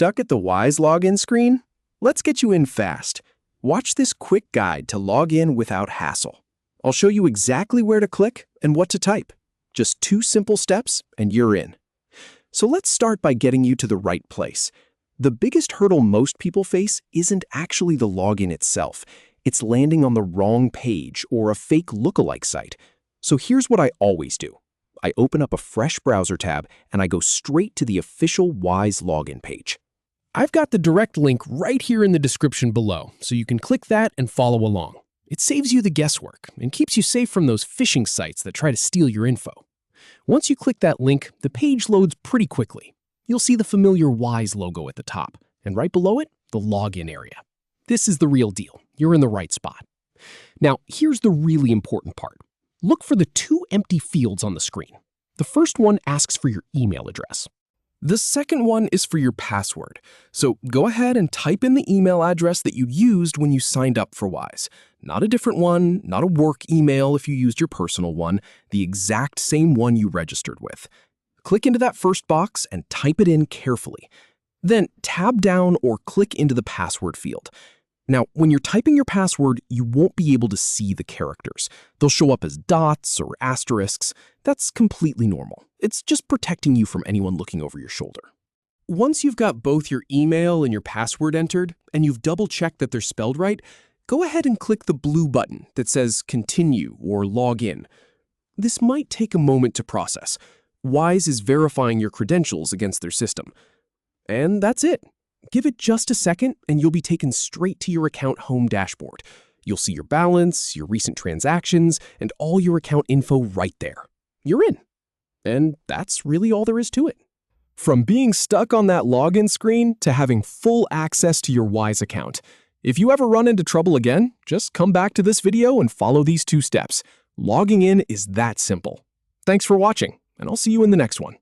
Stuck at the Wise login screen? Let's get you in fast. Watch this quick guide to log in without hassle. I'll show you exactly where to click and what to type. Just 2 simple steps and you're in. So let's start by getting you to the right place. The biggest hurdle most people face isn't actually the login itself. It's landing on the wrong page or a fake lookalike site. So here's what I always do. I open up a fresh browser tab and I go straight to the official Wise login page. I've got the direct link right here in the description below, so you can click that and follow along. It saves you the guesswork and keeps you safe from those phishing sites that try to steal your info. Once you click that link, the page loads pretty quickly. You'll see the familiar Wise logo at the top, and right below it, the login area. This is the real deal. You're in the right spot. Now, here's the really important part. Look for the 2 empty fields on the screen. The first one asks for your email address. The second one is for your password. So go ahead and type in the email address that you used when you signed up for Wise. Not a different one, not a work email if you used your personal one, the exact same one you registered with. Click into that first box and type it in carefully. Then tab down or click into the password field. Now, when you're typing your password, you won't be able to see the characters. They'll show up as dots or asterisks. That's completely normal. It's just protecting you from anyone looking over your shoulder. Once you've got both your email and your password entered, and you've double-checked that they're spelled right, go ahead and click the blue button that says Continue or Log In. This might take a moment to process. Wise is verifying your credentials against their system. And that's it. Give it just a second and you'll be taken straight to your account home dashboard. You'll see your balance, your recent transactions, and all your account info right there. You're in. And that's really all there is to it. From being stuck on that login screen to having full access to your Wise account. If you ever run into trouble again, just come back to this video and follow these 2 steps. Logging in is that simple. Thanks for watching, and I'll see you in the next one.